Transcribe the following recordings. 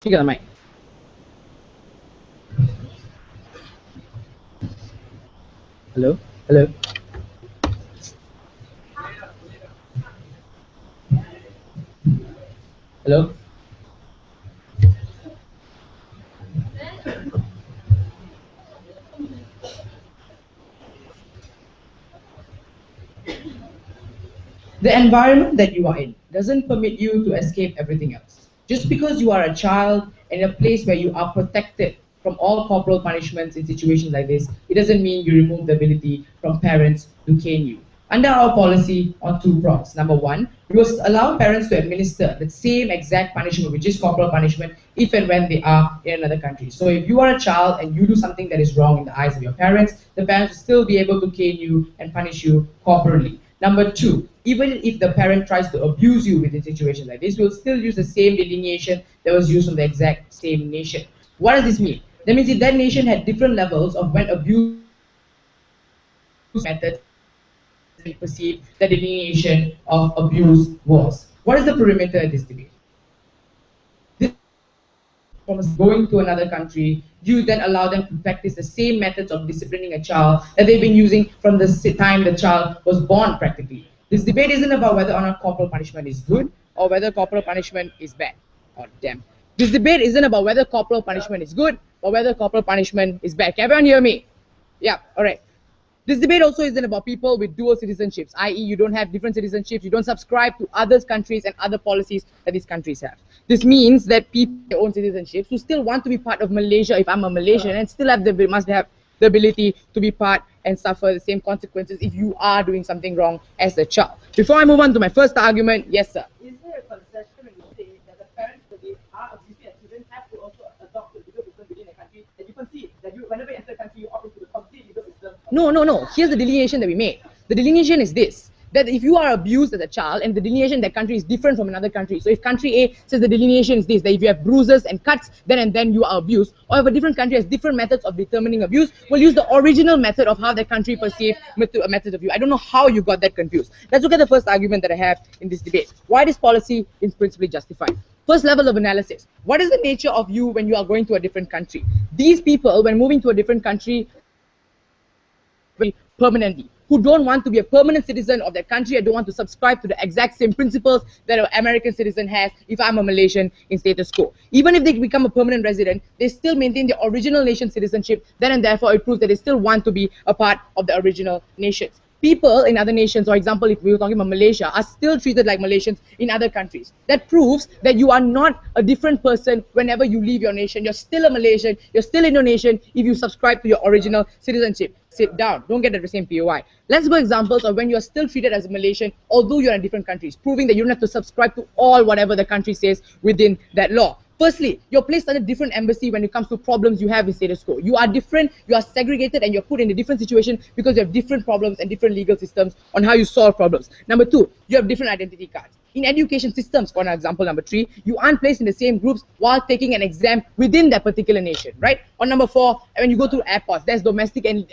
Speak on the mic. Hello? Hello? Hello? The environment that you are in doesn't permit you to escape everything else. Just because you are a child in a place where you are protected from all corporal punishments in situations like this, it doesn't mean you remove the ability from parents to cane you. Under our policy on two prongs. Number one, we will allow parents to administer the same exact punishment, which is corporal punishment, if and when they are in another country. So if you are a child and you do something that is wrong in the eyes of your parents, the parents will still be able to cane you and punish you corporally. Number two, even if the parent tries to abuse you within situations like this, we'll still use the same delineation that was used on the exact same nation. What does this mean? That means if that nation had different levels of when abuse methods perceive the delineation of abuse was. What is the perimeter in this debate? From going to another country, you then allow them to practice the same methods of disciplining a child that they've been using from the time the child was born practically. This debate isn't about whether or not corporal punishment is good or whether corporal punishment is bad. Oh, damn. This debate isn't about whether corporal punishment is good or whether corporal punishment is bad. Can everyone hear me? Yeah, all right. This debate also isn't about people with dual citizenships, i.e. you don't have different citizenships, you don't subscribe to other countries and other policies that these countries have. This means that people with their own citizenships who still want to be part of Malaysia, if I'm a Malaysian, and still have must have the ability to be part and suffer the same consequences if you are doing something wrong as a child. Before I move on to my first argument, yes sir. Is there a concession when you say that the parents that they are abusing their children have to also adopt the legal system within a country, that you concede that you, whenever you enter a country, you opt into the complete legal system? No. Here's the delineation that we made. The delineation is this, that if you are abused as a child and the delineation in that country is different from another country, so if country A says the delineation is this, that if you have bruises and cuts, then and then you are abused, or if a different country has different methods of determining abuse, we'll use the original method of how that country perceived a method of abuse. I don't know how you got that confused. Let's look at the first argument that I have in this debate. Why this policy is principally justified. First level of analysis. What is the nature of you when you are going to a different country? These people, when moving to a different country, permanently, who don't want to be a permanent citizen of that country and don't want to subscribe to the exact same principles that an American citizen has if I'm a Malaysian in status quo. Even if they become a permanent resident, they still maintain their original nation citizenship, then and therefore it proves that they still want to be a part of the original nations. People in other nations, for example, if we were talking about Malaysia, are still treated like Malaysians in other countries. That proves that you are not a different person whenever you leave your nation. You're still a Malaysian, you're still Indonesian if you subscribe to your original citizenship. Sit down, don't get the same POI. Let's go examples of when you're still treated as a Malaysian, although you're in different countries, proving that you don't have to subscribe to all whatever the country says within that law. Firstly, you're placed at a different embassy when it comes to problems you have with status quo. You are different, you are segregated, and you're put in a different situation because you have different problems and different legal systems on how you solve problems. Number two, you have different identity cards. In education systems, for example, number three, you aren't placed in the same groups while taking an exam within that particular nation, right? Or number four, when you go to airports, there's domestic and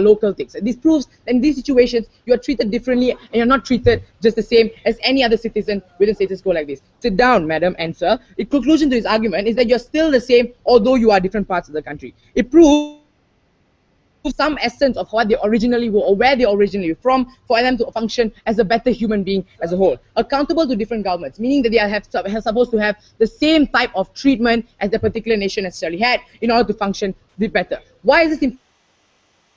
local things. And this proves that in these situations, you are treated differently and you're not treated just the same as any other citizen within status quo like this. Sit down, madam and sir. The conclusion to this argument is that you're still the same, although you are different parts of the country. It proves some essence of what they originally were or where they originally were from for them to function as a better human being as a whole. Accountable to different governments, meaning that they are supposed to have the same type of treatment as the particular nation necessarily had in order to function better. Why is this important?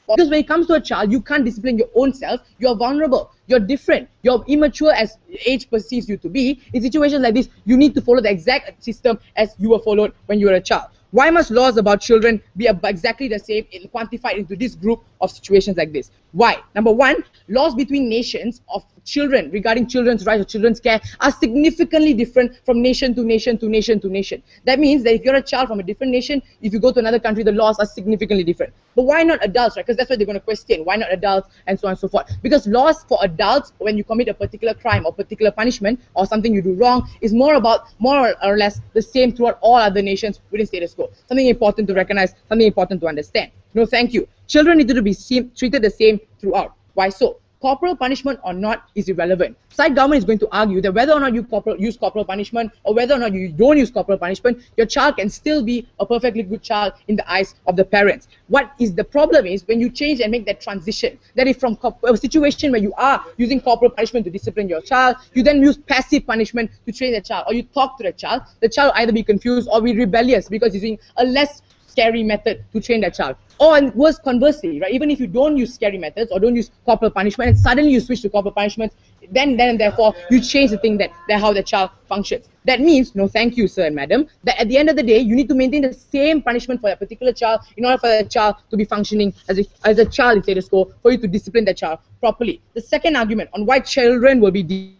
Because when it comes to a child, you can't discipline your own self. You're vulnerable. You're different. You're immature as age perceives you to be. In situations like this, you need to follow the exact system as you were followed when you were a child. Why must laws about children be exactly the same and quantified into this group of situations like this? Why? Number one, laws between nations of children regarding children's rights or children's care are significantly different from nation to nation to nation to nation. That means that if you're a child from a different nation, if you go to another country, the laws are significantly different. But why not adults, right? Because that's what they're going to question. Why not adults and so on and so forth? Because laws for adults, when you commit a particular crime or particular punishment or something you do wrong, is more or less the same throughout all other nations within status quo. Something important to recognize, something important to understand. No, thank you. Children need to be treated the same throughout. Why so? corporal punishment or not is irrelevant. Side government is going to argue that whether or not you use corporal punishment or whether or not you don't use corporal punishment, your child can still be a perfectly good child in the eyes of the parents. What is the problem is when you change and make that transition, that is from a situation where you are using corporal punishment to discipline your child, you then use passive punishment to train the child, or you talk to the child will either be confused or be rebellious because using a less scary method to train that child. Or worse, conversely, right? Even if you don't use scary methods or don't use corporal punishment and suddenly you switch to corporal punishment, then and therefore you change the thing that how the child functions. That means, no thank you, sir and madam, that at the end of the day, you need to maintain the same punishment for a particular child in order for the child to be functioning as a child in status quo, for you to discipline the child properly. The second argument on why children will be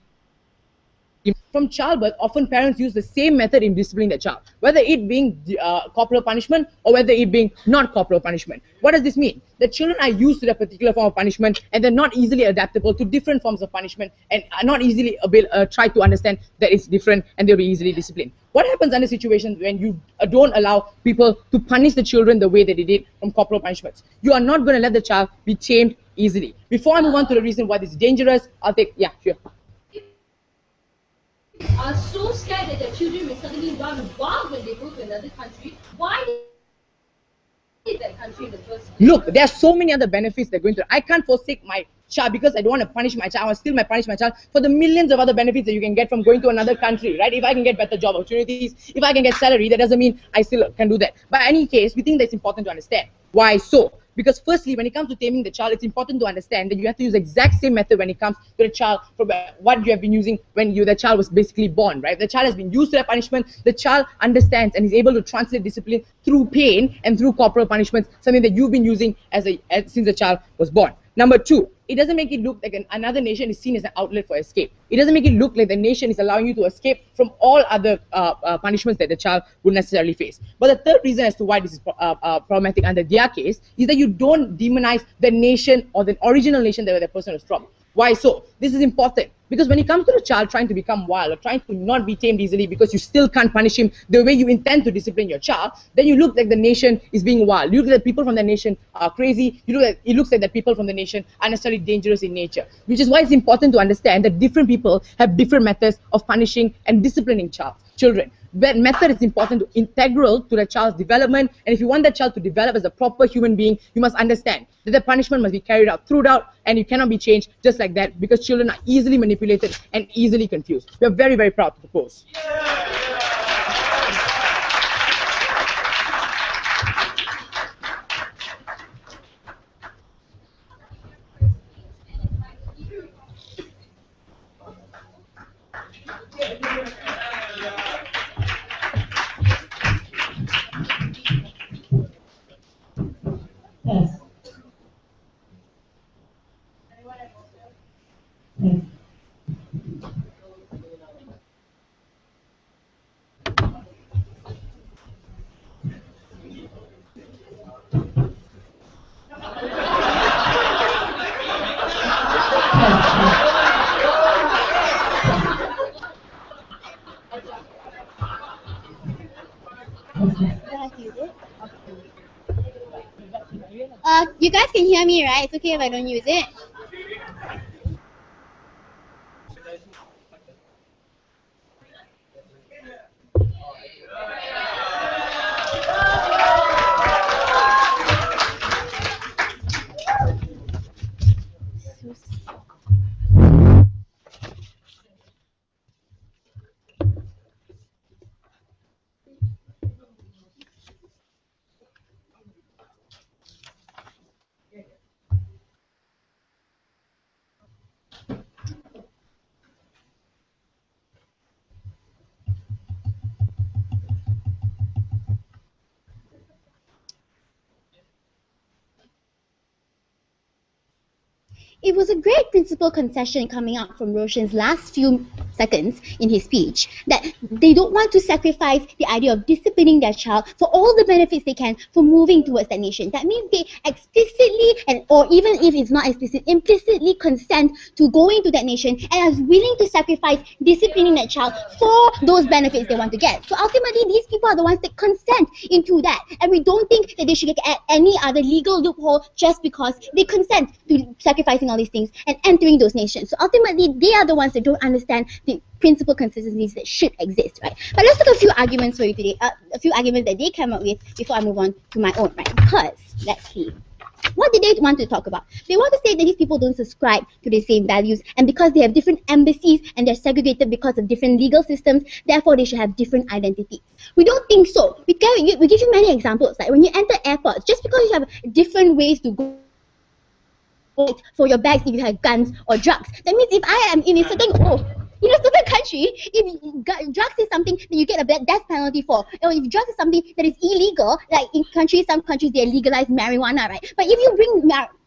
from childbirth, often parents use the same method in disciplining the child, whether it being corporal punishment or whether it being not corporal punishment. What does this mean? The children are used to a particular form of punishment and they're not easily adaptable to different forms of punishment and are not easily try to understand that it's different and they'll be easily disciplined. What happens under situations when you don't allow people to punish the children the way that they did from corporal punishments? You are not going to let the child be tamed easily. Before I move on to the reason why this is dangerous, I'll take, yeah, sure. Are so scared that their children may suddenly run wild when they go to another country. Why did that country in the first place? Look, there are so many other benefits they're going to. I can't forsake my child because I don't want to punish my child. I want to still punish my child for the millions of other benefits that you can get from going to another country, right? If I can get better job opportunities, if I can get salary, that doesn't mean I still can do that. But in any case, we think that's important to understand. Why so? Because firstly, when it comes to taming the child, it's important to understand that you have to use the exact same method when it comes to the child from what you have been using when the child was basically born, right? The child has been used to that punishment. The child understands and is able to translate discipline through pain and through corporal punishments, something that you've been using since the child was born. Number two, it doesn't make it look like another nation is seen as an outlet for escape. It doesn't make it look like the nation is allowing you to escape from all other punishments that the child would necessarily face. But the third reason as to why this is problematic under their case is that you don't demonize the nation or the original nation that the person was from. Why so? This is important because when it comes to the child trying to become wild or trying to not be tamed easily because you still can't punish him the way you intend to discipline your child, then you look like the nation is being wild. You look like people from the nation are crazy. It looks like the people from the nation are necessarily dangerous in nature, which is why it's important to understand that different people have different methods of punishing and disciplining children. That method is important, integral to the child's development, and if you want that child to develop as a proper human being, you must understand that the punishment must be carried out throughout, and you cannot be changed just like that because children are easily manipulated and easily confused. We are very, very proud to propose. Yes. Yes. You guys can hear me, right? It's okay if I don't use it. It was a great principal concession coming out from Roshan's last few seconds in his speech, that they don't want to sacrifice the idea of disciplining their child for all the benefits they can for moving towards that nation. That means they explicitly, or even if it's not explicit, implicitly consent to going to that nation and are willing to sacrifice disciplining that child for those benefits they want to get. So ultimately, these people are the ones that consent into that, and we don't think that they should get any other legal loophole just because they consent to sacrificing all these things and entering those nations. So ultimately, they are the ones that don't understand the principal consistencies that should exist, right? But let's look at a few arguments for you today, a few arguments that they came up with before I move on to my own, right? Because, let's see. What did they want to talk about? They want to say that these people don't subscribe to the same values, and because they have different embassies and they're segregated because of different legal systems, therefore they should have different identities. We don't think so. We give you many examples. Like when you enter airports, just because you have different ways to go for your bags if you have guns or drugs, that means if I am in a certain country, if drugs is something that you get a death penalty for, or if drugs is something that is illegal, like in some countries they legalize marijuana, right? But if you bring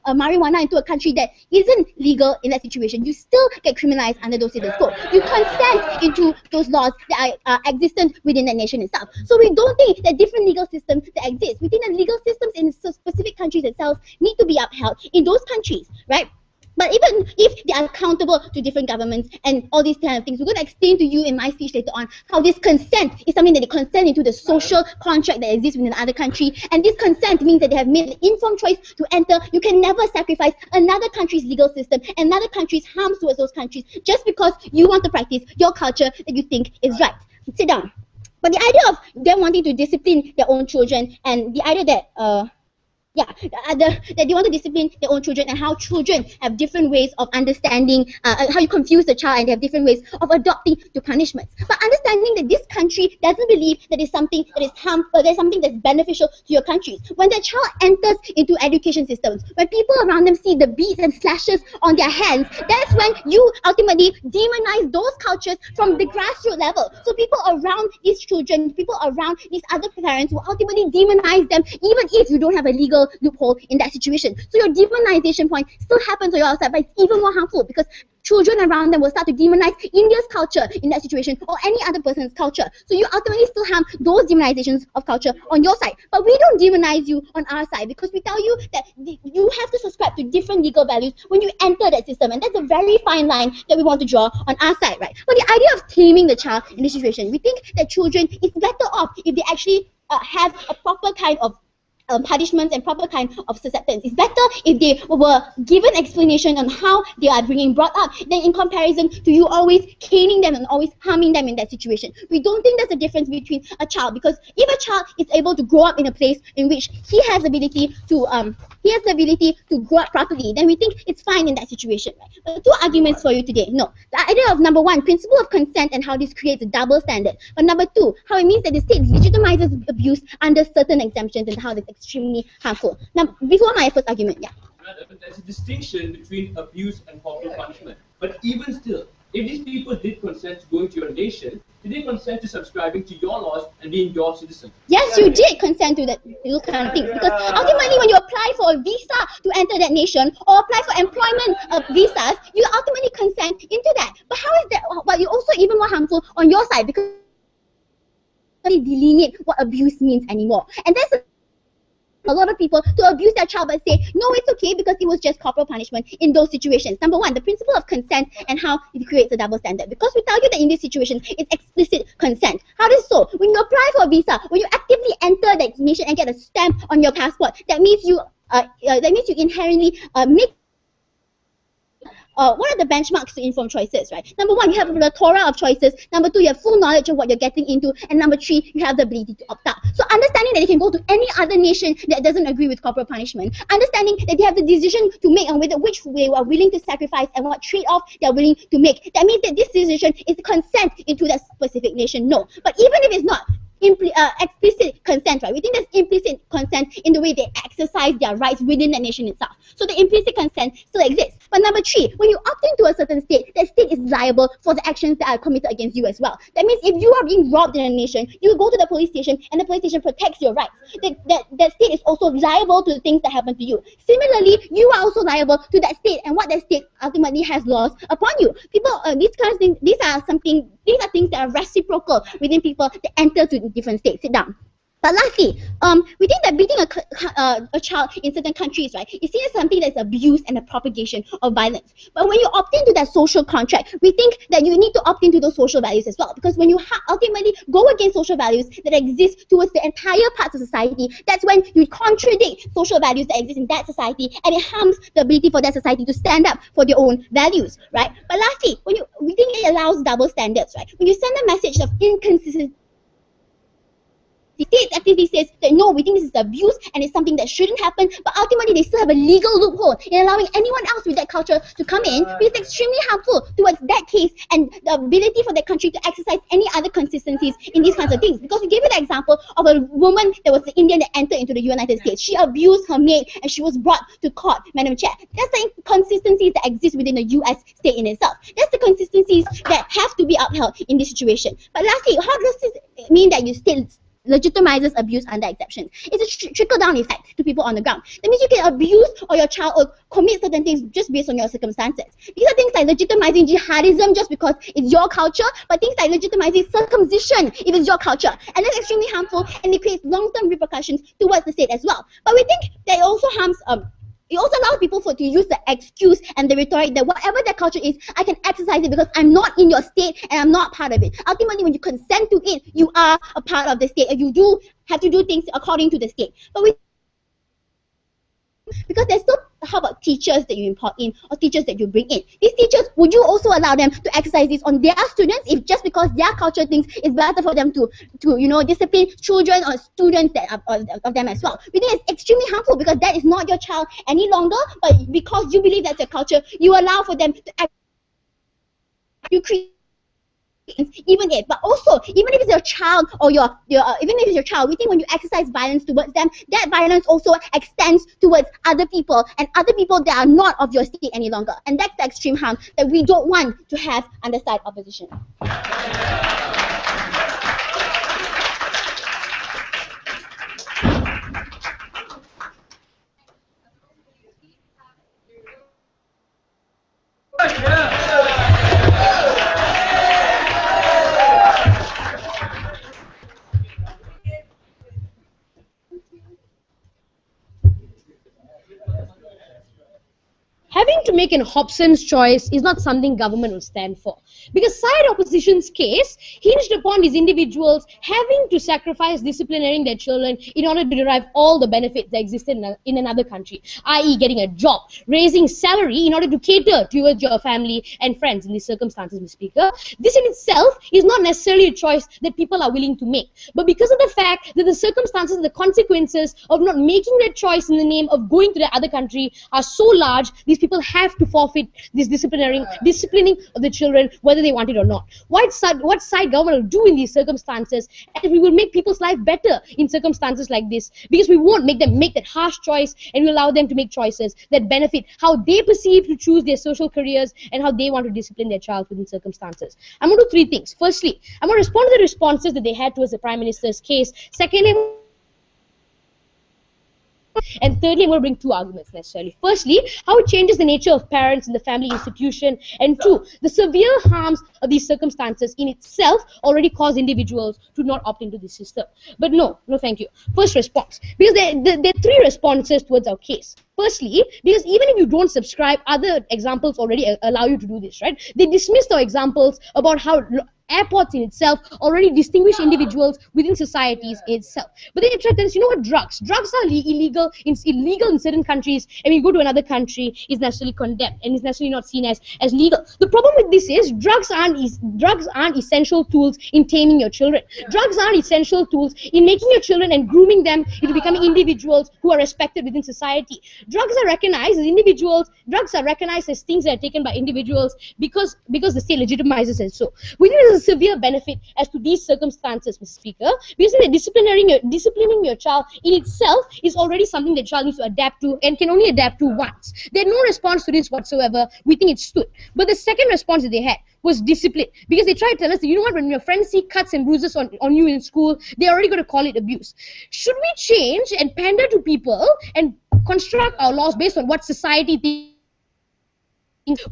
marijuana into a country that isn't legal in that situation, you still get criminalized under those civil code. You consent into those laws that are existent within the nation itself. So we don't think that different legal systems that exist within the legal systems in specific countries themselves need to be upheld in those countries, right? But even if they are accountable to different governments and all these kind of things, we're going to explain to you in my speech later on how this consent is something that they consent into the social contract that exists within another country. And this consent means that they have made an informed choice to enter. You can never sacrifice another country's legal system, another country's harms towards those countries, just because you want to practice your culture that you think is right. Sit down. But the idea of them wanting to discipline their own children, and the idea that that they want to discipline their own children, and how children have different ways of understanding, how you confuse the child, and they have different ways of adopting to punishments. But understanding that this country doesn't believe that is something that is harmful, there's something that's beneficial to your countries. When the child enters into education systems, when people around them see the beats and slashes on their hands, that's when you ultimately demonize those cultures from the grassroots level. So people around these children, people around these other parents will ultimately demonize them, even if you don't have a legal loophole in that situation. So your demonization point still happens on your outside, but it's even more harmful because children around them will start to demonize India's culture in that situation, or any other person's culture. So you ultimately still harm those demonizations of culture on your side. But we don't demonize you on our side, because we tell you that you have to subscribe to different legal values when you enter that system, and that's a very fine line that we want to draw on our side, right? But the idea of taming the child in this situation, we think that children is better off if they actually have a proper kind of punishments and proper kind of acceptance. It's better if they were given explanation on how they are being brought up than in comparison to you always caning them and always harming them in that situation. We don't think there's a difference between a child, because if a child is able to grow up in a place in which he has the ability to grow up properly, then we think it's fine in that situation. Right? But two arguments for you today. No. The idea of number one, principle of consent and how this creates a double standard. But number two, how it means that the state legitimizes abuse under certain exemptions and how that's extremely harmful. Now, before my first argument, There's a distinction between abuse and corporal punishment. But even still, if these people did consent to going to your nation, did they consent to subscribing to your laws and being your citizen? Yes, you did consent to those kind of things. Because ultimately, when you apply for a visa to enter that nation, or apply for employment visas, you ultimately consent into that. But how is that? Well, you're also even more harmful on your side, because you delineate what abuse means anymore. And that's a lot of people to abuse their child but say, no, it's okay because it was just corporal punishment in those situations. Number one, the principle of consent and how it creates a double standard. Because we tell you that in this situation, it's explicit consent. How is so? When you apply for a visa, when you actively enter that nation and get a stamp on your passport, that means you inherently make what are the benchmarks to informed choices, right? Number one, you have a plethora of choices. Number two, you have full knowledge of what you're getting into. And number three, you have the ability to opt out. So understanding that they can go to any other nation that doesn't agree with corporal punishment, understanding that they have the decision to make on whether which way they are willing to sacrifice and what trade-off they're willing to make. That means that this decision is consent into that specific nation. No. But even if it's not, explicit consent, right? We think there's implicit consent in the way they exercise their rights within the nation itself. So the implicit consent still exists. But number three, when you opt into a certain state, that state is liable for the actions that are committed against you as well. That means if you are being robbed in a nation, you go to the police station and the police station protects your rights. That state is also liable to the things that happen to you. Similarly, you are also liable to that state and what that state ultimately has laws upon you. People, these kinds of things, these are things that are reciprocal within people that enter to different states. Sit down. But lastly, we think that beating a child in certain countries, right, is seen as something that's abuse and a propagation of violence. But when you opt into that social contract, we think that you need to opt into those social values as well. Because when you ultimately go against social values that exist towards the entire parts of society, that's when you contradict social values that exist in that society, and it harms the ability for that society to stand up for their own values, right? But lastly, we think it allows double standards, right? When you send a message of inconsistency, the state actively says that no, we think this is abuse and it's something that shouldn't happen, but ultimately they still have a legal loophole in allowing anyone else with that culture to come in, which is extremely harmful towards that case and the ability for that country to exercise any other consistencies in these kinds of things. Because we gave you the example of a woman that was an Indian that entered into the United States. She abused her maid and she was brought to court, Madam Chair. That's the inconsistencies that exist within the US state in itself. That's the consistencies that have to be upheld in this situation. But lastly, how does this mean that you still legitimizes abuse under exceptions? It's a trickle-down effect to people on the ground. That means you can abuse or your child or commit certain things just based on your circumstances. These are things like legitimizing jihadism just because it's your culture, but things like legitimizing circumcision if it's your culture. And that's extremely harmful and it creates long-term repercussions towards the state as well. But we think that it also harms it also allows people to use the excuse and the rhetoric that whatever their culture is, I can exercise it because I'm not in your state and I'm not part of it. Ultimately, when you consent to it, you are a part of the state and you do have to do things according to the state. But because there's still, how about teachers that you import in or teachers that you bring in? These teachers, would you also allow them to exercise this on their students if just because their culture thinks it's better for them to discipline children or students that of them as well? We think it's extremely harmful because that is not your child any longer, but because you believe that's your culture, you allow for them to act. You create even if it's your child or even if it's your child, we think when you exercise violence towards them, that violence also extends towards other people and other people that are not of your state any longer. And that's the extreme harm that we don't want to have under side opposition. Having to make an Hobson's choice is not something government will stand for. Because side opposition's case hinged upon these individuals having to sacrifice disciplinating their children in order to derive all the benefits that exist in another country, i.e. getting a job, raising salary in order to cater towards your family and friends in these circumstances, Mr. Speaker. This in itself is not necessarily a choice that people are willing to make. But because of the fact that the circumstances, the consequences of not making that choice in the name of going to the other country are so large, these people have to forfeit this disciplining of the children, whether they want it or not. What side government will do in these circumstances, and we will make people's life better in circumstances like this, because we won't make them make that harsh choice, and we allow them to make choices that benefit how they perceive to choose their social careers and how they want to discipline their child within circumstances. I'm going to do three things. Firstly, I'm going to respond to the responses that they had towards the Prime Minister's case. Secondly, and thirdly, I'm going to bring two arguments necessarily. Firstly, how it changes the nature of parents in the family institution, and two, the severe harms of these circumstances in itself already cause individuals to not opt into the system. But no thank you. First response, because there are three responses towards our case. Firstly, because even if you don't subscribe, other examples already allow you to do this, right? They dismissed our examples about how airports in itself already distinguish individuals within societies in itself. But then you try to tell us, you know what, drugs are illegal. It's illegal in certain countries, and when you go to another country, it's necessarily condemned and it's necessarily not seen as legal. The problem with this is drugs aren't essential tools in taming your children. Drugs aren't essential tools in making your children and grooming them into becoming individuals who are respected within society. drugs are recognized as individuals, drugs are recognized as things that are taken by individuals because the state legitimizes it. So we think there's a severe benefit as to these circumstances, Mr. Speaker, because that disciplining your child in itself is already something the child needs to adapt to and can only adapt to once. There's no response to this whatsoever. We think it stood. But the second response that they had was discipline, because they tried to tell us that, you know what, when your friends see cuts and bruises on you in school, they're already going to call it abuse. Should we change and pander to people and construct our laws based on what society thinks?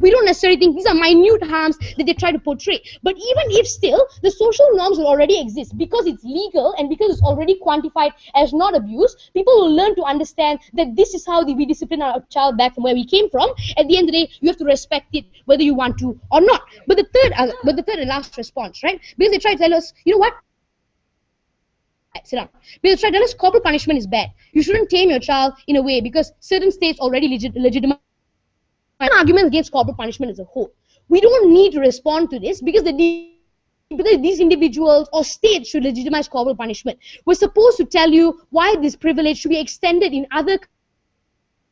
We don't necessarily think these are minute harms that they try to portray. But even if still, the social norms will already exist because it's legal and because it's already quantified as not abuse. People will learn to understand that this is how we discipline our child back from where we came from. At the end of the day, you have to respect it whether you want to or not. But the third and last response, right? Because they try to tell us, you know what? Sit down. Because they try to tell us corporal punishment is bad. You shouldn't tame your child in a way because certain states already legitimize arguments against corporal punishment as a whole. We don't need to respond to this because these individuals or states should legitimize corporal punishment. We're supposed to tell you why this privilege should be extended in other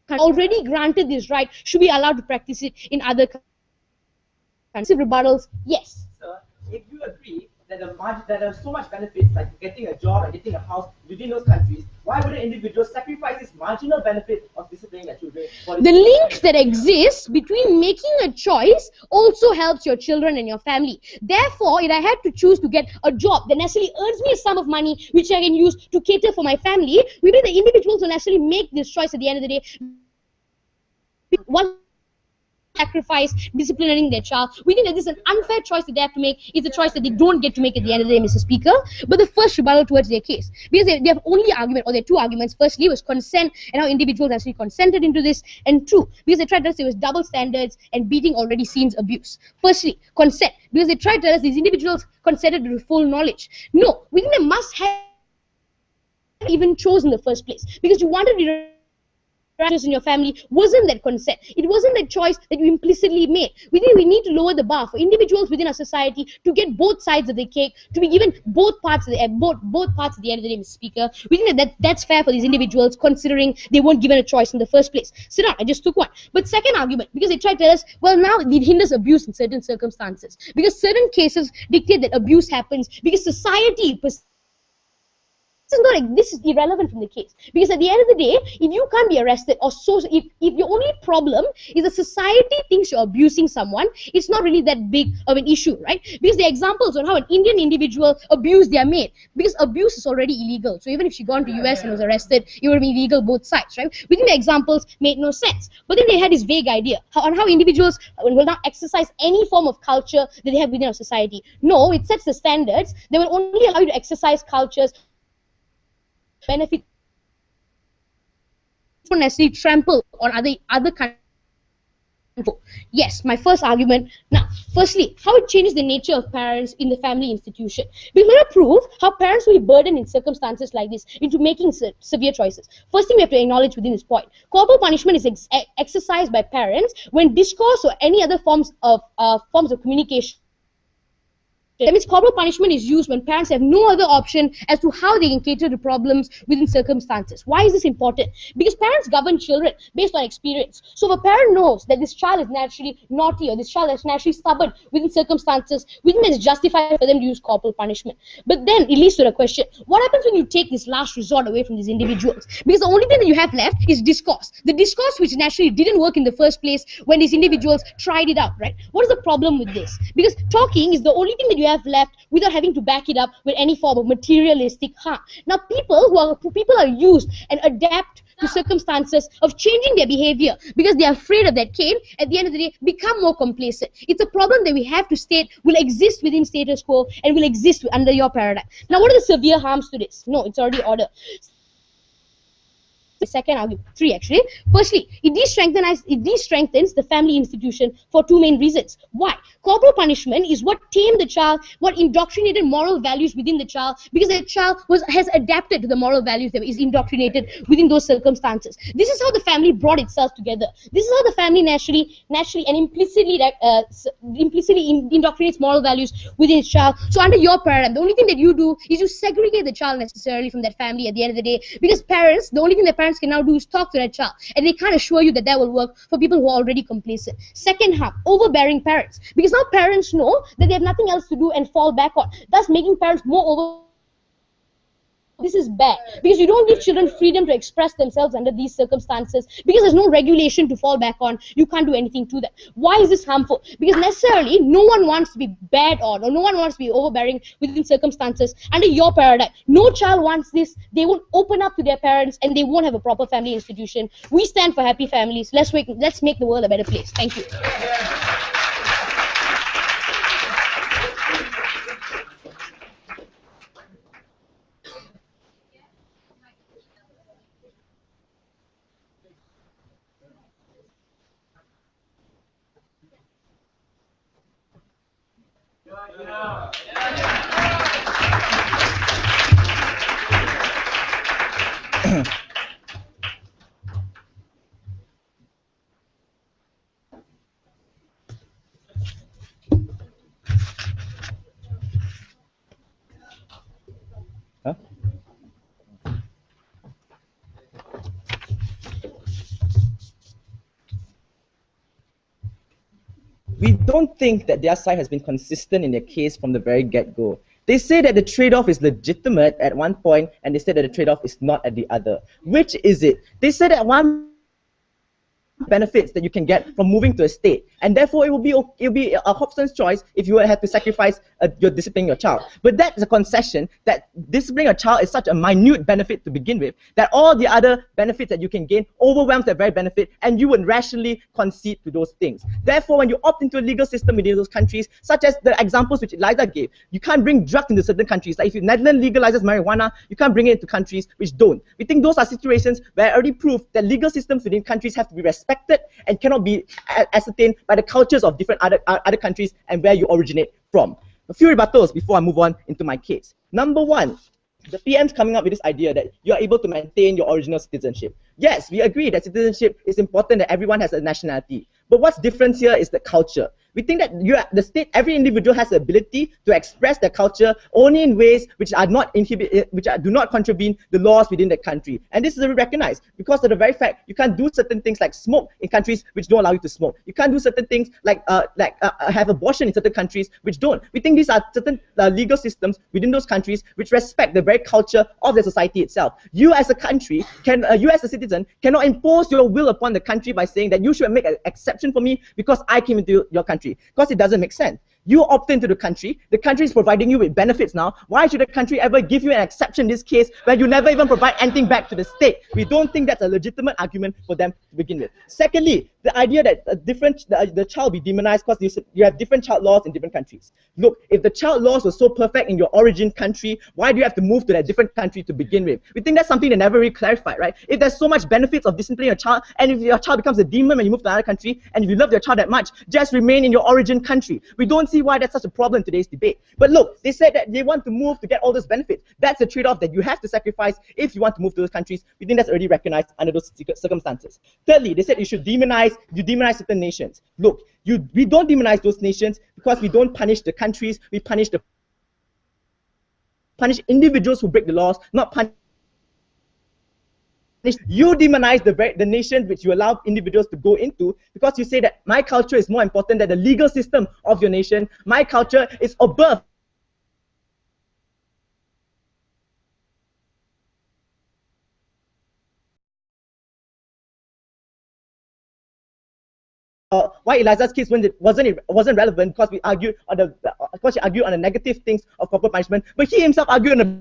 countries. Already granted this right, should be allowed to practice it in other countries. Rebuttals, yes. Sir, if you agree that there are so much benefits like getting a job and getting a house within those countries, why would an individual sacrifice this marginal benefit of disciplining their children? The link that exists between making a choice also helps your children and your family. Therefore, if I had to choose to get a job that necessarily earns me a sum of money which I can use to cater for my family, maybe the individuals will necessarily make this choice at the end of the day. One sacrifice disciplining their child. We think that this is an unfair choice that they have to make. It's a choice that they don't get to make at the end of the day, Mr. Speaker. But the first rebuttal towards their case, because they have only argument, or their two arguments. Firstly was consent and how individuals actually consented into this, and two, because they tried to tell us there was double standards and beating already seems abuse. Firstly, consent, because they tried to tell us these individuals consented to full knowledge. No, we think they must have even chosen in the first place, because you wanted to in your family wasn't that consent. It wasn't that choice that you implicitly made. We think we need to lower the bar for individuals within our society to get both sides of the cake, to be given both parts of the both parts at the end of the day, Mr. Speaker. We think that that's fair for these individuals, considering they weren't given a choice in the first place. Sit down, I just took one. But second argument, because they tried to tell us, well, now it hinders abuse in certain circumstances, because certain cases dictate that abuse happens because society this is irrelevant from the case, because at the end of the day, if you can't be arrested, or so, if your only problem is that society thinks you're abusing someone, it's not really that big of an issue, right? Because the examples on how an Indian individual abused their mate, because abuse is already illegal. So even if she gone to US and was arrested, it would have been illegal both sides, right? We think the examples made no sense. But then they had this vague idea on how individuals will not exercise any form of culture that they have within our society. No, it sets the standards. They will only allow you to exercise cultures benefit, don't necessarily trample on other countries. Yes, my first argument. Now, firstly, how it changes the nature of parents in the family institution. We're going to prove how parents will be burdened in circumstances like this into making severe choices. First thing we have to acknowledge within this point, corporal punishment is exercised by parents when discourse or any other forms of communication. That means corporal punishment is used when parents have no other option as to how they can cater to problems within circumstances. Why is this important? Because parents govern children based on experience. So if a parent knows that this child is naturally naughty or this child is naturally stubborn within circumstances, we think it's justified for them to use corporal punishment. But then it leads to the question, what happens when you take this last resort away from these individuals? Because the only thing that you have left is discourse. The discourse which naturally didn't work in the first place when these individuals tried it out, right? What is the problem with this? Because talking is the only thing that you have left without having to back it up with any form of materialistic harm. Now people are used and adapt to circumstances of changing their behavior because they are afraid of that cane, at the end of the day become more complacent. It's a problem that we have to state will exist within status quo and will exist under your paradigm. Now what are the severe harms to this? No, it's already ordered. The second argument, three actually. Firstly, it de-strengthens the family institution for two main reasons. Why? Corporal punishment is what tamed the child, what indoctrinated moral values within the child, because the child has adapted to the moral values that is indoctrinated within those circumstances. This is how the family brought itself together. This is how the family naturally and implicitly indoctrinates moral values within its child. So under your paradigm, the only thing that you do is you segregate the child necessarily from that family at the end of the day, because parents, the only thing that parents parents can now do is talk to their child, and they can't assure you that that will work for people who are already complacent. Second half, overbearing parents, because now parents know that they have nothing else to do and fall back on, thus making parents more over. This is bad because you don't give children freedom to express themselves under these circumstances, because there's no regulation to fall back on. You can't do anything to that. Why is this harmful? Because necessarily no one wants to be bad on, or no one wants to be overbearing within circumstances under your paradigm. No child wants this. They won't open up to their parents, and they won't have a proper family institution. We stand for happy families. Let's make the world a better place. Thank you. Huh? We don't think that their side has been consistent in their case from the very get-go. They say that the trade-off is legitimate at one point, and they say that the trade-off is not at the other. Which is it? They said that one benefits that you can get from moving to a state, and therefore it will be a Hobson's choice if you have to sacrifice your disciplining your child. But that is a concession that disciplining a child is such a minute benefit to begin with that all the other benefits that you can gain overwhelms that very benefit, and you would rationally concede to those things. Therefore, when you opt into a legal system within those countries, such as the examples which Eliza gave, you can't bring drugs into certain countries. Like if Netherlands legalizes marijuana, you can't bring it into countries which don't. We think those are situations where I already proved that legal systems within countries have to be respected and cannot be ascertained by the cultures of different other countries and where you originate from. A few rebuttals before I move on into my case. Number one, the PM's coming up with this idea that you are able to maintain your original citizenship. Yes, we agree that citizenship is important, that everyone has a nationality. But what's different here is the culture. We think that the state, every individual has the ability to express their culture only in ways which do not contravene the laws within the country. And this is recognized because of the very fact you can't do certain things like smoke in countries which don't allow you to smoke. You can't do certain things like have abortion in certain countries which don't. We think these are certain legal systems within those countries which respect the very culture of the society itself. You as a country, you as a citizen, cannot impose your will upon the country by saying that you should make an exception for me because I came into your country. Because it doesn't make sense. You opt into the country is providing you with benefits now. Why should the country ever give you an exception in this case where you never even provide anything back to the state? We don't think that's a legitimate argument for them to begin with. Secondly, the idea that the child be demonized because you have different child laws in different countries. Look, if the child laws were so perfect in your origin country, why do you have to move to that different country to begin with? We think that's something they never really clarified, right? If there's so much benefits of disciplining your child, and if your child becomes a demon when you move to another country, and if you love your child that much, just remain in your origin country. We don't see why that's such a problem in today's debate. But look, they said that they want to move to get all those benefits. That's a trade-off that you have to sacrifice if you want to move to those countries. We think that's already recognized under those circumstances. Thirdly, they said you demonize certain nations. Look, we don't demonize those nations because we don't punish the countries, we punish individuals who break the laws, not punish. You demonize the nation which you allow individuals to go into because you say that my culture is more important than the legal system of your nation. My culture is above why Eliza's case wasn't relevant because she argued on the negative things of corporal punishment, but he himself argued on the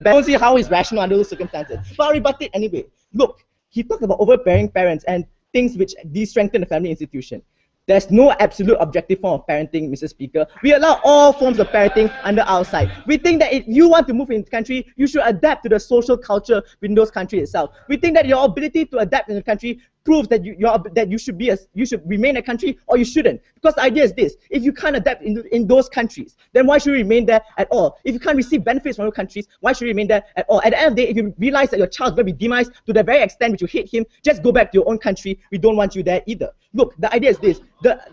I don't see how it's rational under those circumstances. But I'll rebut it anyway. Look, he talked about overbearing parents and things which de-strengthen the family institution. There's no absolute objective form of parenting, Mr. Speaker. We allow all forms of parenting under our side. We think that if you want to move in the country, you should adapt to the social culture within those countries itself. We think that your ability to adapt in the country proves that you should remain a country or you shouldn't. Because the idea is this: if you can't adapt in those countries, then why should you remain there at all? If you can't receive benefits from those countries, why should you remain there at all? At the end of the day, if you realize that your child's going to be demonized to the very extent which you hate him, just go back to your own country. We don't want you there either. Look, the idea is this: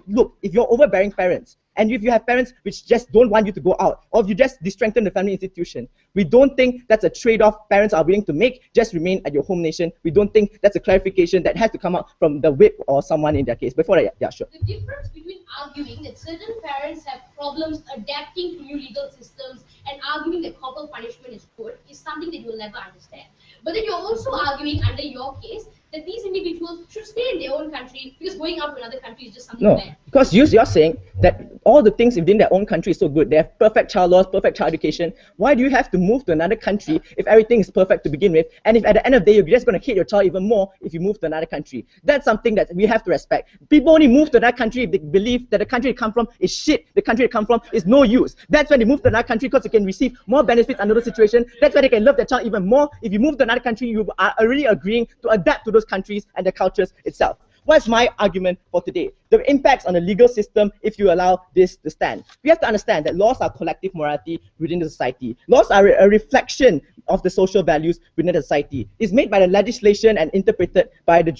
look, if you're overbearing parents, and if you have parents which just don't want you to go out, or if you just strengthen the family institution, we don't think that's a trade-off parents are willing to make, just remain at your home nation. We don't think that's a clarification that has to come out from the whip or someone in their case. Before that, yeah, sure. The difference between arguing that certain parents have problems adapting to new legal systems and arguing that corporal punishment is good is something that you will never understand. But then you're also arguing, under your case, that these individuals should stay in their own country because going out to another country is just something bad. Because you're saying that all the things within their own country is so good. They have perfect child laws, perfect child education. Why do you have to move to another country if everything is perfect to begin with? And if at the end of the day you're just going to hate your child even more if you move to another country? That's something that we have to respect. People only move to that country if they believe that the country they come from is shit. The country they come from is no use. That's when they move to another country because they can receive more benefits under the situation. That's why they can love their child even more. If you move to another country, you are already agreeing to adapt to those countries and their cultures itself. What's my argument for today? The impacts on the legal system if you allow this to stand. We have to understand that laws are collective morality within the society. Laws are a reflection of the social values within the society. It's made by the legislation and interpreted by the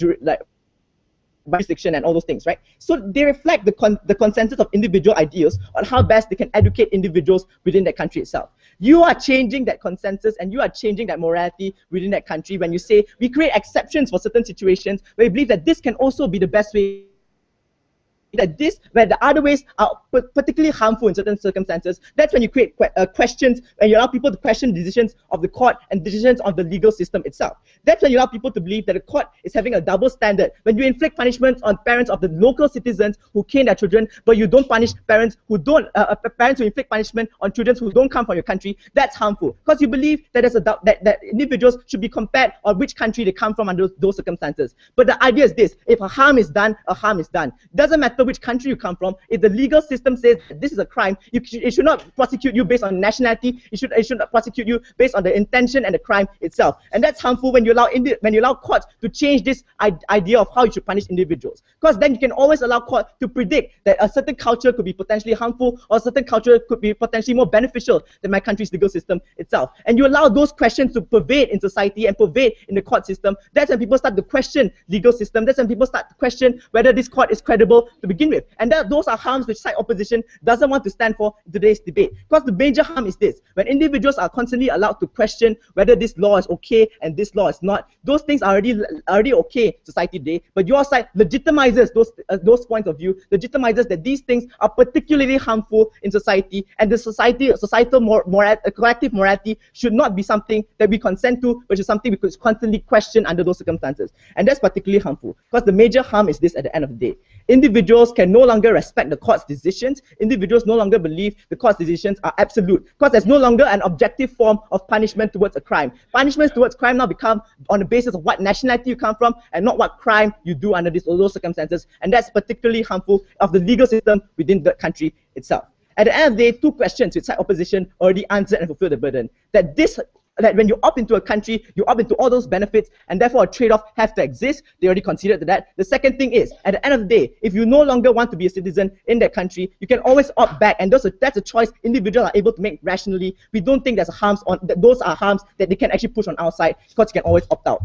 jurisdiction and all those things, right? So they reflect the consensus of individual ideals on how best they can educate individuals within that country itself. You are changing that consensus and you are changing that morality within that country when you say we create exceptions for certain situations where we believe that this can also be the best way, that this, where the other ways are particularly harmful in certain circumstances. That's when you create questions, and you allow people to question decisions of the court and decisions of the legal system itself. That's when you allow people to believe that the court is having a double standard. When you inflict punishments on parents of the local citizens who cane their children, but you don't punish parents who don't, parents who inflict punishment on children who don't come from your country, that's harmful. Because you believe that there's that individuals should be compared on which country they come from under those circumstances. But the idea is this: if a harm is done, a harm is done. Doesn't matter which country you come from. If the legal system says that this is a crime, it should not prosecute you based on nationality. It should not prosecute you based on the intention and the crime itself. And that's harmful when you allow courts to change this idea of how you should punish individuals. Because then you can always allow court to predict that a certain culture could be potentially harmful, or a certain culture could be potentially more beneficial than my country's legal system itself. And you allow those questions to pervade in society and pervade in the court system. That's when people start to question legal system. That's when people start to question whether this court is credible to begin with. And those are harms which side opposition doesn't want to stand for in today's debate. Because the major harm is this: when individuals are constantly allowed to question whether this law is okay and this law is not, those things are already okay in society today, but your side legitimizes those points of view, legitimizes that these things are particularly harmful in society, and the collective morality should not be something that we consent to, but is something we could constantly question under those circumstances. And that's particularly harmful, because the major harm is this: at the end of the day, individuals can no longer respect the court's decisions. Individuals no longer believe the court's decisions are absolute, because there's no longer an objective form of punishment towards a crime. Punishments towards crime now become on the basis of what nationality you come from and not what crime you do under those circumstances. And that's particularly harmful of the legal system within the country itself. At the end of the day, two questions which side opposition already answered and fulfilled the burden. That when you opt into a country, you opt into all those benefits, and therefore a trade-off has to exist. They already conceded to that. The second thing is, at the end of the day, if you no longer want to be a citizen in that country, you can always opt back, and that's a choice individuals are able to make rationally. We don't think those are harms that they can actually push on our side, because you can always opt out.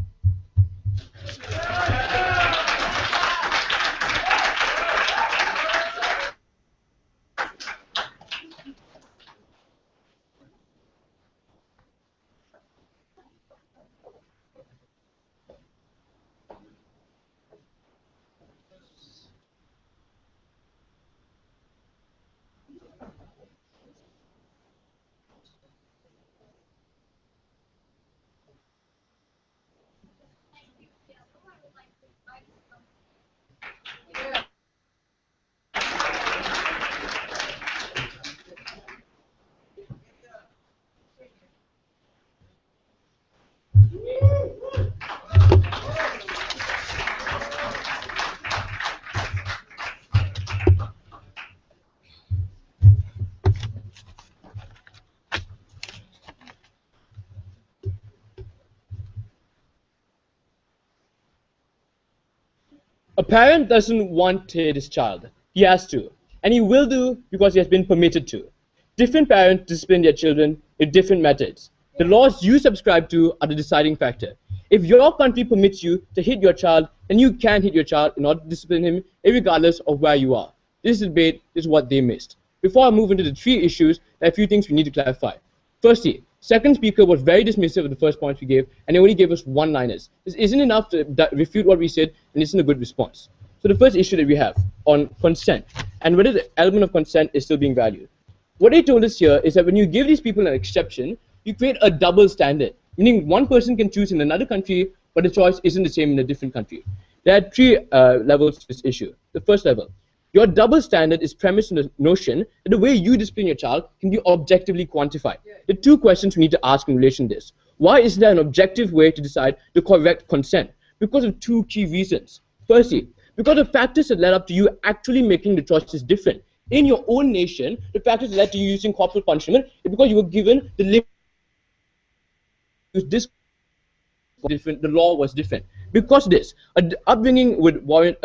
A parent doesn't want to hate his child. He has to. And he will do because he has been permitted to. Different parents discipline their children with different methods. The laws you subscribe to are the deciding factor. If your country permits you to hit your child, then you can hit your child in order to discipline him, regardless of where you are. This debate is what they missed. Before I move into the three issues, there are a few things we need to clarify. Firstly, second speaker was very dismissive of the first points we gave, and they only gave us one-liners. This isn't enough to refute what we said, and isn't a good response. So the first issue that we have on consent, and whether the element of consent is still being valued. What they told us here is that when you give these people an exception, you create a double standard, meaning one person can choose in another country, but the choice isn't the same in a different country. There are three levels to this issue. The first level, your double standard is premised on the notion that the way you discipline your child can be objectively quantified. The two questions we need to ask in relation to this. Why is there an objective way to decide the correct consent? Because of two key reasons. Firstly, because the factors that led up to you actually making the choice is different. In your own nation, the factors that led to you using corporal punishment is because you were given the limit. This different, the law was different. Because this, a different upbringing would warrant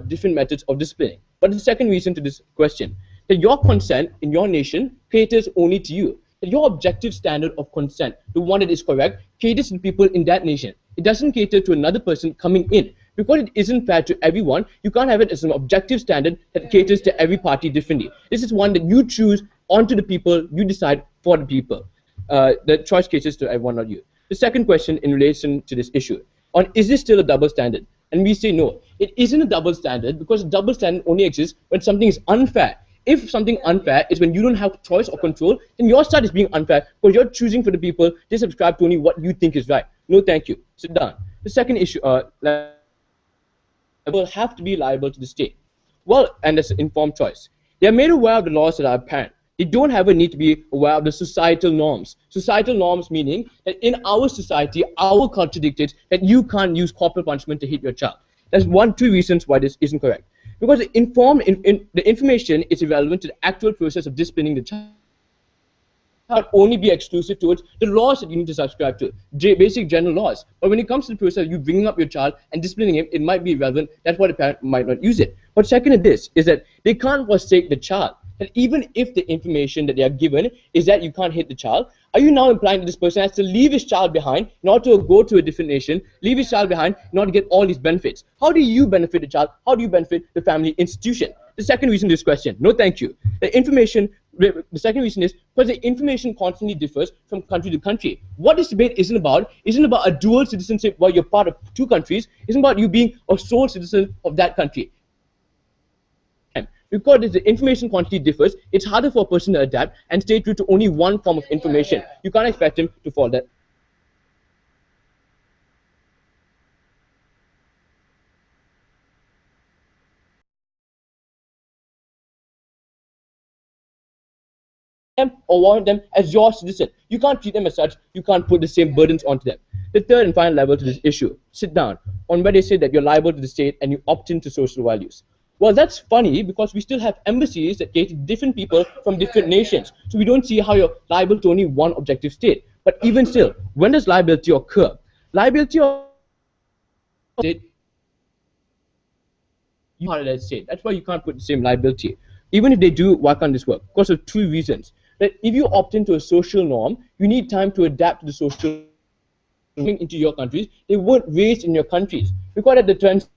different methods of disciplining. But the second reason to this question, that your consent in your nation caters only to you. That your objective standard of consent, the one that is correct, caters to people in that nation. It doesn't cater to another person coming in. Because it isn't fair to everyone, you can't have it as an objective standard that caters to every party differently. This is one that you choose onto the people, you decide for the people. The choice caters to everyone, not you. The second question in relation to this issue, on is this still a double standard? And we say no, it isn't a double standard because a double standard only exists when something is unfair. If something unfair is when you don't have choice or control, then your side is being unfair because you're choosing for the people to subscribe to only what you think is right. No, thank you. Sit down. The second issue, will have to be liable to the state. Well, and that's an informed choice. They are made aware of the laws that are apparent. They don't have a need to be aware of the societal norms. Societal norms meaning that in our society, our culture dictates that you can't use corporal punishment to hit your child. That's two reasons why this isn't correct. Because the information is irrelevant to the actual process of disciplining the child. Not only be exclusive towards the laws that you need to subscribe to, basic general laws. But when it comes to the process of you bringing up your child and disciplining him, it might be irrelevant. That's why the parent might not use it. But second to this is that they can't forsake the child. That even if the information that they are given is that you can't hit the child, are you now implying that this person has to leave his child behind in order to go to a different nation, leave his child behind in order to get all these benefits? How do you benefit the child? How do you benefit the family institution? The second reason to this question, no thank you. The second reason is because the information constantly differs from country to country. What this debate isn't about a dual citizenship where you're part of two countries. It's about you being a sole citizen of that country. Because the information quantity differs, it's harder for a person to adapt and stay true to only one form of information. You can't expect him to follow that. Or warrant them as your citizen. You can't treat them as such. You can't put the same burdens onto them. The third and final level to this issue, sit down, on where they say that you're liable to the state and you opt into social values. Well, that's funny because we still have embassies that cater to different people from different nations. So we don't see how you're liable to only one objective state. But even still, when does liability occur? Liability occurs part of that state. That's why you can't put the same liability. Even if they do, why can't this work? Because of two reasons. That if you opt into a social norm, you need time to adapt to the social into your countries. They weren't raised in your countries. Because at the turns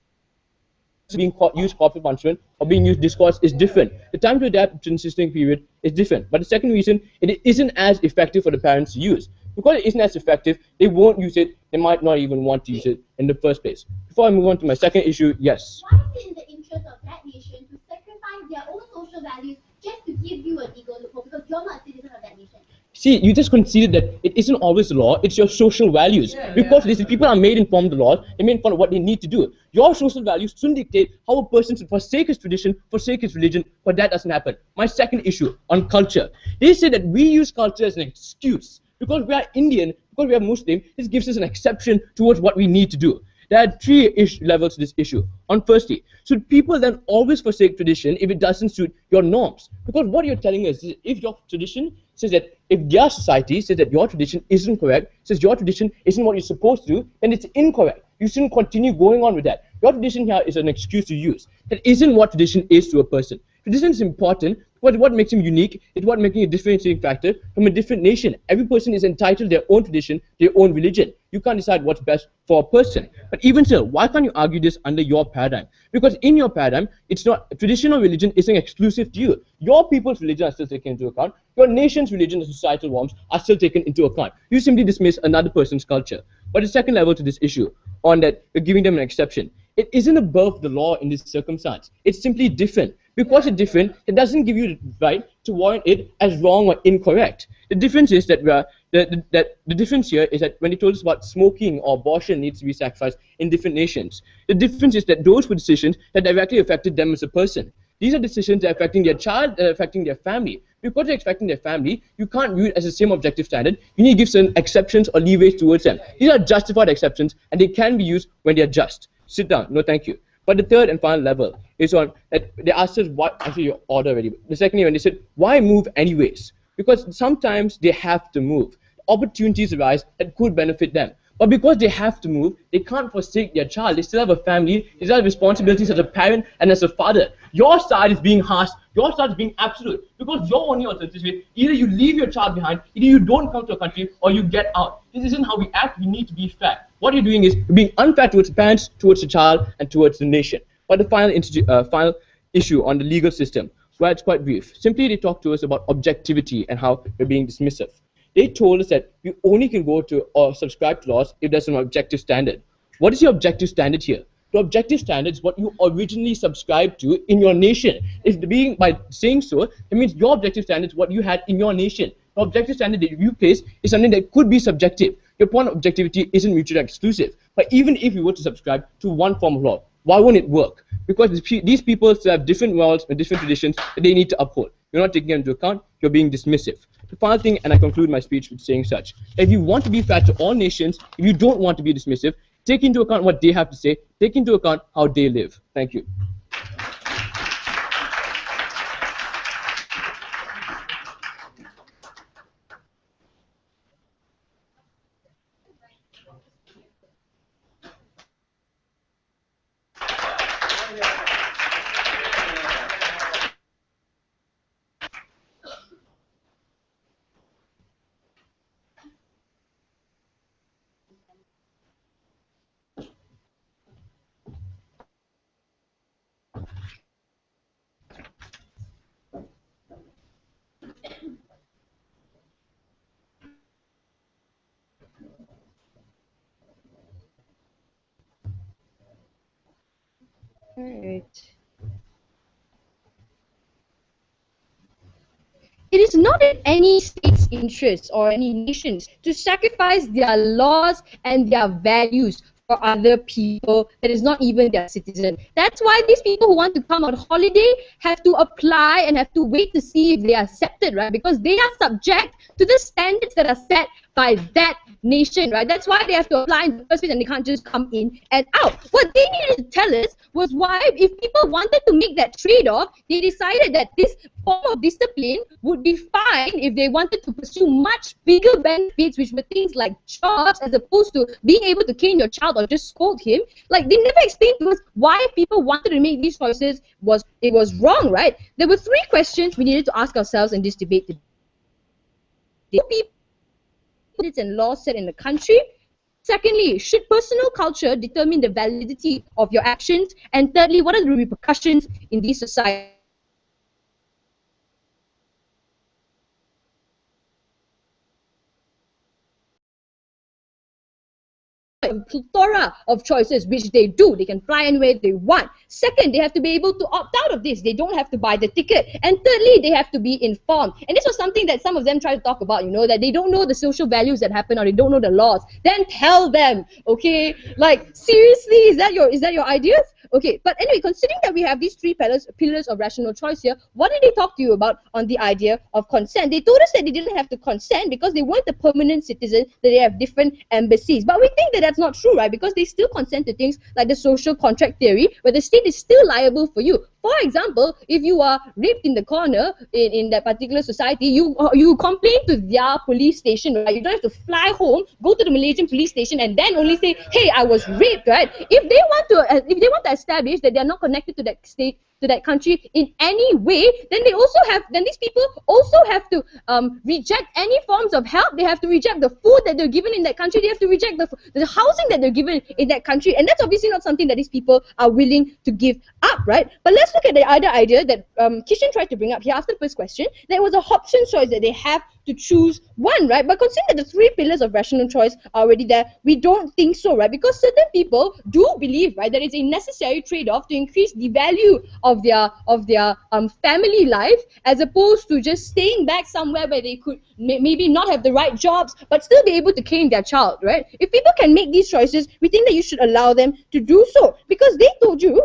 being used corporal punishment or being used discourse is different. The time to adapt to the existing period is different. But the second reason, it isn't as effective for the parents to use. Because it isn't as effective, they won't use it. They might not even want to use it in the first place. Before I move on to my second issue, yes. Why is it in the interest of that nation to sacrifice their own social values just to give you a legal loophole because you're not a citizen of that nation? See, you just conceded that it isn't always the law, it's your social values. Because these people are made informed of the laws, they're made informed of what they need to do. Your social values shouldn't dictate how a person should forsake his tradition, forsake his religion, but that doesn't happen. My second issue on culture. They say that we use culture as an excuse. Because we are Indian, because we are Muslim, this gives us an exception towards what we need to do. There are three levels to this issue. On firstly, should people then always forsake tradition if it doesn't suit your norms? Because what you're telling us is if your tradition says that, if their society says that your tradition isn't correct, says your tradition isn't what you're supposed to do, then it's incorrect. You shouldn't continue going on with that. Your tradition here is an excuse to use. That isn't what tradition is to a person. Tradition is important. What makes him unique is what making a differentiating factor from a different nation. Every person is entitled to their own tradition, their own religion. You can't decide what's best for a person. But even still, why can't you argue this under your paradigm? Because in your paradigm, it's not traditional religion isn't exclusive to you. Your people's religion are still taken into account. Your nation's religion and societal norms are still taken into account. You simply dismiss another person's culture. But the second level to this issue, on that you're giving them an exception, it isn't above the law in this circumstance. It's simply different. Because it's different, it doesn't give you the right to warrant it as wrong or incorrect. The difference is that the difference here is that when they told us about smoking or abortion needs to be sacrificed in different nations, the difference is that those were decisions that directly affected them as a person. These are decisions that are affecting their child, that are affecting their family. Because they're affecting their family, you can't view it as the same objective standard. You need to give certain exceptions or leeways towards them. These are justified exceptions, and they can be used when they're just. Sit down. No, thank you. But the third and final level is on that they asked us why. Actually, your order already. The second one, they said, why move anyways? Because sometimes they have to move. Opportunities arise that could benefit them. But because they have to move, they can't forsake their child. They still have a family. They still have responsibilities as a parent and as a father. Your side is being harsh. Your side is being absolute. Because your only alternative, either you leave your child behind, either you don't come to a country, or you get out. This isn't how we act. We need to be fair. What you're doing is being unfair towards the parents, towards the child, and towards the nation. But the final issue on the legal system, well, it's quite brief. Simply, they talk to us about objectivity and how we're being dismissive. They told us that you only can go to or subscribe to laws if there's an objective standard. What is your objective standard here? The objective standard is what you originally subscribed to in your nation. By saying so, it means your objective standard is what you had in your nation. The objective standard that you place is something that could be subjective. Your point of objectivity isn't mutually exclusive. But even if you were to subscribe to one form of law, why won't it work? Because these people still have different morals and different traditions that they need to uphold. You're not taking them into account, you're being dismissive. The final thing, and I conclude my speech with saying such, if you want to be fair to all nations, if you don't want to be dismissive, take into account what they have to say, take into account how they live. Thank you. Right. It is not in any state's interest or any nation's to sacrifice their laws and their values for other people that is not even their citizen. That's why these people who want to come on holiday have to apply and have to wait to see if they are accepted, right? Because they are subject to the standards that are set by that nation, right? That's why they have to apply in the first place and they can't just come in and out. What they needed to tell us was why, if people wanted to make that trade-off, they decided that this form of discipline would be fine if they wanted to pursue much bigger benefits, which were things like jobs, as opposed to being able to cane your child or just scold him. Like, they never explained to us why people wanted to make these choices. It was wrong, right? There were three questions we needed to ask ourselves in this debate today. Do people and laws set in the country? Secondly, should personal culture determine the validity of your actions? And thirdly, what are the repercussions in these societies? A plethora of choices, which they do. They can fly anywhere they want. Second, they have to be able to opt out of this. They don't have to buy the ticket. And thirdly, they have to be informed. And this was something that some of them try to talk about, you know, that they don't know the social values that happen or they don't know the laws. Then tell them, okay? Like, seriously, is that your ideas? Okay, but anyway, considering that we have these three pillars of rational choice here, what did they talk to you about on the idea of consent? They told us that they didn't have to consent because they weren't a permanent citizen, that they have different embassies. But we think that that's not true, right? Because they still consent to things like the social contract theory, where the state is still liable for you. For example, if you are raped in the corner in that particular society, you complain to their police station, right? You don't have to fly home, go to the Malaysian police station, and then only say, "Hey, I was raped," right? If they want to establish that they are not connected to that state to that country in any way, then these people also have to reject any forms of help. They have to reject the food that they're given in that country. They have to reject the housing that they're given in that country, and that's obviously not something that these people are willing to give up, right? But let's look at the other idea that Kishan tried to bring up here after the first question. There was a Hobson choice that they have to choose one, right? But considering that the 3 pillars of rational choice are already there, we don't think so, right? Because certain people do believe, right, that it's a necessary trade-off to increase the value of their family life, as opposed to just staying back somewhere where they could maybe not have the right jobs but still be able to claim their child, right? If people can make these choices, we think that you should allow them to do so, because they told you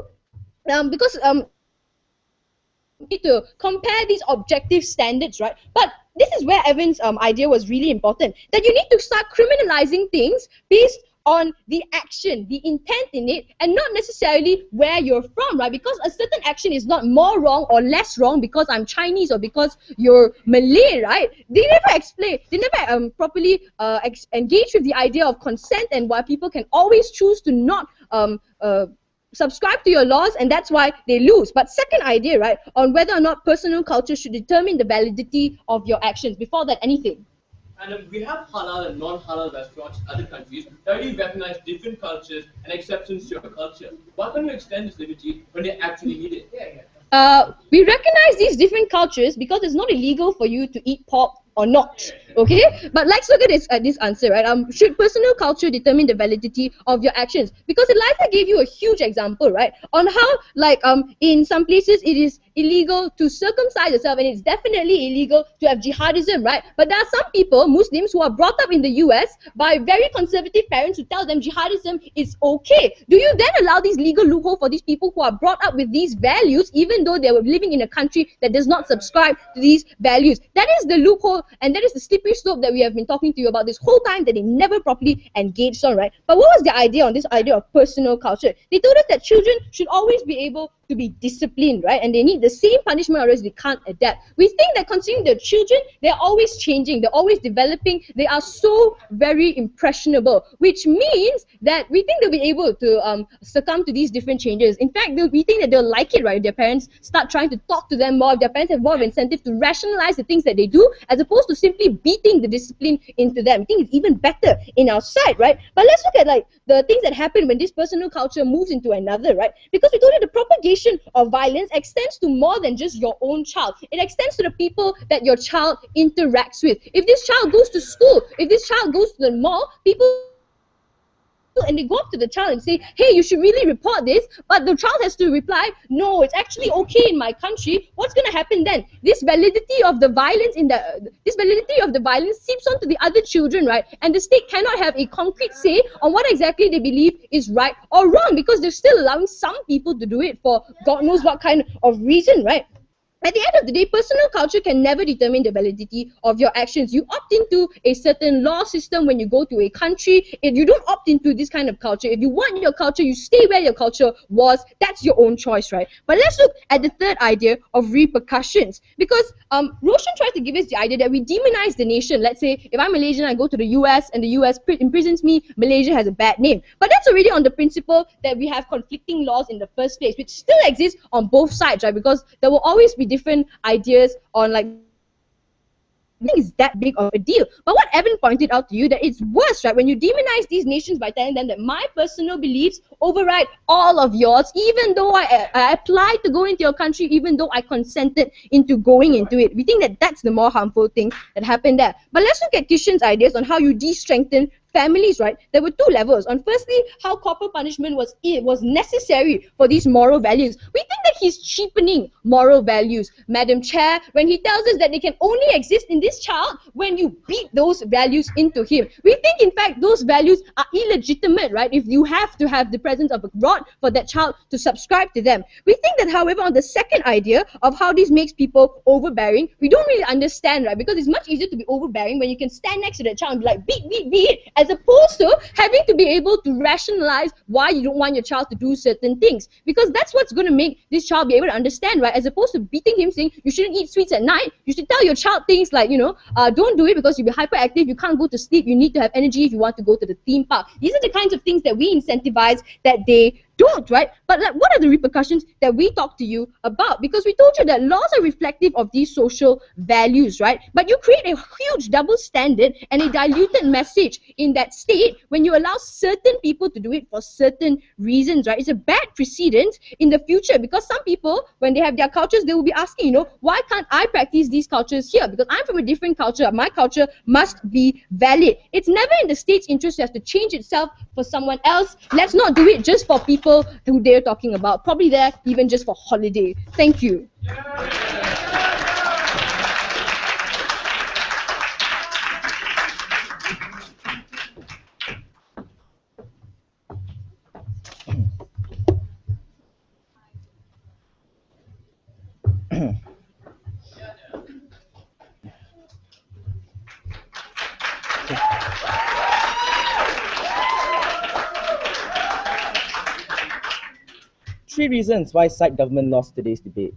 need to compare these objective standards, right? But this is where Evan's idea was really important, that you need to start criminalizing things based on the action, the intent in it, and not necessarily where you're from, right? Because a certain action is not more wrong or less wrong because I'm Chinese or because you're Malay, right? They never explain, they never properly engage with the idea of consent and why people can always choose to not subscribe to your laws, and that's why they lose. But second idea, right, on whether or not personal culture should determine the validity of your actions. Before that, anything? And we have halal and non-halal restaurants in other countries that already recognize different cultures and exceptions to your culture. Why can't you extend this liberty when they actually need it? We recognize these different cultures because it's not illegal for you to eat pork or not, okay? But let's look at this answer, right? Should personal culture determine the validity of your actions? Because Eliza gave you a huge example, right, on how, like, in some places it is illegal to circumcise yourself, and it's definitely illegal to have jihadism, right? But there are some people, Muslims, who are brought up in the US by very conservative parents who tell them jihadism is okay. Do you then allow these legal loophole for these people who are brought up with these values, even though they were living in a country that does not subscribe to these values? That is the loophole, and that is the slippery slope that we have been talking to you about this whole time, that they never properly engaged on, right? But what was the idea on this idea of personal culture? They told us that children should always be able to be disciplined, right? And they need the same punishment or else they can't adapt. We think that considering the children, they're always changing, they're always developing, they are so very impressionable, which means that we think they'll be able to succumb to these different changes. In fact, we think that they'll like it, right? If their parents start trying to talk to them more, if their parents have more of incentive to rationalize the things that they do, as opposed to simply beating the discipline into them. I think it's even better in our side, right? But let's look at, like, the things that happen when this personal culture moves into another, right? Because we told you the propagation of violence extends to more than just your own child. It extends to the people that your child interacts with. If this child goes to school, if this child goes to the mall, people, and they go up to the child and say, hey, you should really report this, but the child has to reply, no, it's actually okay in my country. What's going to happen then? This validity of the violence seeps onto the other children, right? And the state cannot have a concrete say on what exactly they believe is right or wrong, because they're still allowing some people to do it for God knows what kind of reason, right? At the end of the day, personal culture can never determine the validity of your actions. You opt into a certain law system when you go to a country. If you don't opt into this kind of culture, if you want your culture, you stay where your culture was. That's your own choice, right? But let's look at the third idea of repercussions. Because Roshan tried to give us the idea that we demonize the nation. Let's say, if I'm Malaysian, I go to the US and the US imprisons me, Malaysia has a bad name. But that's already on the principle that we have conflicting laws in the first place, which still exists on both sides, right? Because there will always be different ideas on, like, I think it's that big of a deal. But what Evan pointed out to you, that it's worse, right, when you demonize these nations by telling them that my personal beliefs override all of yours, even though I applied to go into your country, even though I consented into going into it. We think that that's the more harmful thing that happened there. But let's look at Kishan's ideas on how you de-strengthen families, right? There were two levels. On firstly, how corporal punishment was necessary for these moral values. We think that he's cheapening moral values, Madam Chair, when he tells us that they can only exist in this child when you beat those values into him. We think, in fact, those values are illegitimate, right? If you have to have the presence of a rod for that child to subscribe to them. We think that, however, on the second idea of how this makes people overbearing, we don't really understand, right? Because it's much easier to be overbearing when you can stand next to that child and be like, beat, as opposed to having to be able to rationalize why you don't want your child to do certain things. Because that's what's going to make this child be able to understand, right? As opposed to beating him, saying you shouldn't eat sweets at night, you should tell your child things like, don't do it because you'll be hyperactive, you can't go to sleep, you need to have energy if you want to go to the theme park. These are the kinds of things that we incentivize that they don't, right? But like, what are the repercussions that we talk to you about? Because we told you that laws are reflective of these social values, right? But you create a huge double standard and a diluted message in that state when you allow certain people to do it for certain reasons, right? It's a bad precedent in the future, because some people, when they have their cultures, they will be asking, why can't I practice these cultures here? Because I'm from a different culture. My culture must be valid. It's never in the state's interest to change itself for someone else. Let's not do it just for people who they're talking about. Probably there even just for holiday. Thank you. Three reasons why side government lost today's debate.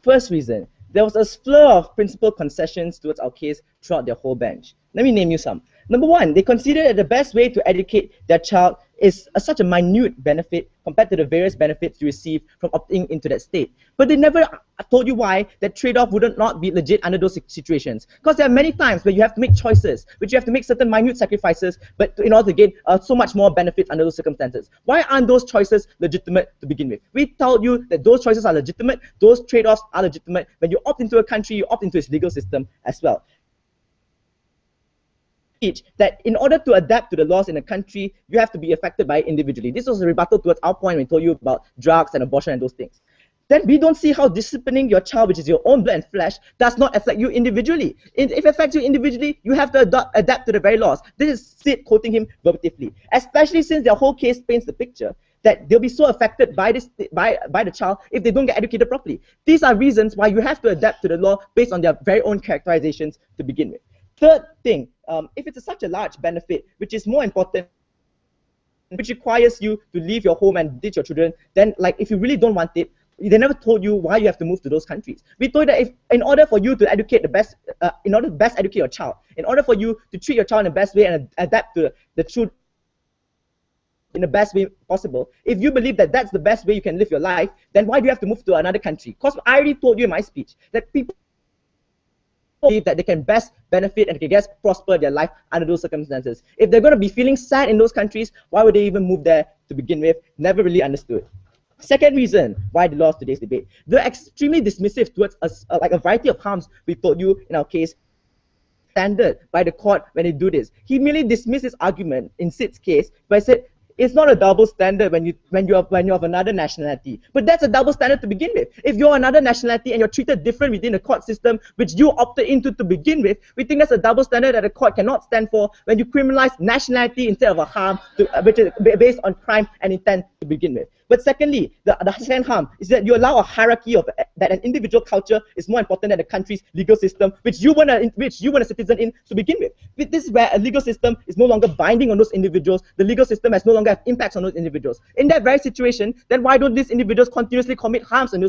First reason, there was a flurry of principal concessions towards our case throughout their whole bench. Let me name you some. Number one, they considered that the best way to educate their child is such a minute benefit compared to the various benefits you receive from opting into that state. But they never told you why that trade-off would not be legit under those situations. Because there are many times where you have to make choices, which you have to make certain minute sacrifices, but in order to gain so much more benefits under those circumstances. Why aren't those choices legitimate to begin with? We told you that those choices are legitimate, those trade-offs are legitimate. When you opt into a country, you opt into its legal system as well. That in order to adapt to the laws in a country, you have to be affected by it individually. This was a rebuttal towards our point when we told you about drugs and abortion and those things. Then we don't see how disciplining your child, which is your own blood and flesh, does not affect you individually. If it affects you individually, you have to adapt to the very laws. This is Sid quoting him verbatively, especially since their whole case paints the picture that they'll be so affected by this by the child if they don't get educated properly. These are reasons why you have to adapt to the law based on their very own characterizations to begin with. Third thing, if it's such a large benefit, which is more important, which requires you to leave your home and ditch your children, then like if you really don't want it, they never told you why you have to move to those countries. We told that if, in order for you to educate the best, in order to best educate your child, in order for you to treat your child in the best way and adapt to the truth in the best way possible, if you believe that that's the best way you can live your life, then why do you have to move to another country? Because I already told you in my speech that people believe that they can best benefit and can best prosper their life under those circumstances. If they're going to be feeling sad in those countries, why would they even move there to begin with? Never really understood. Second reason why they lost today's debate, they're extremely dismissive towards like a variety of harms we told you in our case standard by the court when they do this. He merely dismissed his argument in Sid's case by saying it's not a double standard when you're of another nationality. But that's a double standard to begin with. If you're another nationality and you're treated different within the court system which you opted into to begin with, we think that's a double standard that the court cannot stand for when you criminalize nationality instead of a harm which is based on crime and intent to begin with. But secondly, the second harm is that you allow a hierarchy of that an individual culture is more important than the country's legal system, which you weren't a citizen in to begin with. This is where a legal system is no longer binding on those individuals. The legal system has no longer have impacts on those individuals. In that very situation, then why don't these individuals continuously commit harms under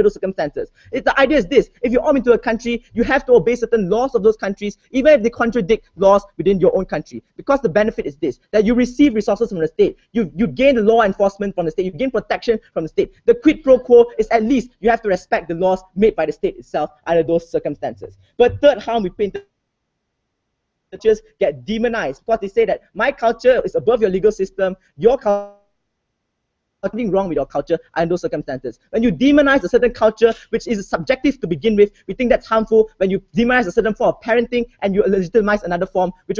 those circumstances? The idea is this: if you opt into a country, you have to obey certain laws of those countries, even if they contradict laws within your own country. Because the benefit is this: that you receive resources from the state, you gain the law enforcement from the state, you gain protection from the state. The quid pro quo is at least you have to respect the laws made by the state itself under those circumstances. But third harm we painted, churches get demonized because they say that my culture is above your legal system, your culture, something wrong with your culture under those circumstances. When you demonize a certain culture which is subjective to begin with, we think that's harmful. When you demonize a certain form of parenting and you legitimize another form, which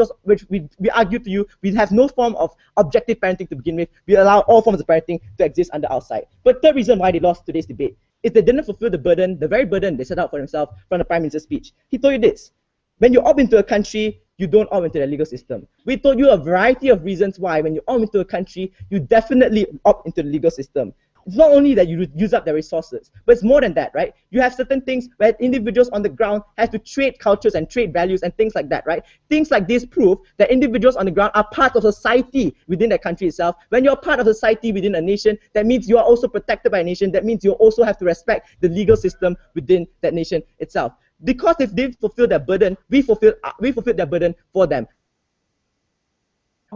we argue to you, we have no form of objective parenting to begin with. We allow all forms of parenting to exist under our side. But third reason why they lost today's debate is they didn't fulfill the burden, the very burden they set out for themselves from the Prime Minister's speech. He told you this: when you opt into a country, you don't opt into the legal system. We told you a variety of reasons why when you opt into a country, you definitely opt into the legal system. It's not only that you use up their resources, but it's more than that, right? You have certain things where individuals on the ground have to trade cultures and trade values and things like that, right? Things like this prove that individuals on the ground are part of society within that country itself. When you're part of society within a nation, that means you are also protected by a nation. That means you also have to respect the legal system within that nation itself. Because if they fulfill their burden, we fulfill their burden for them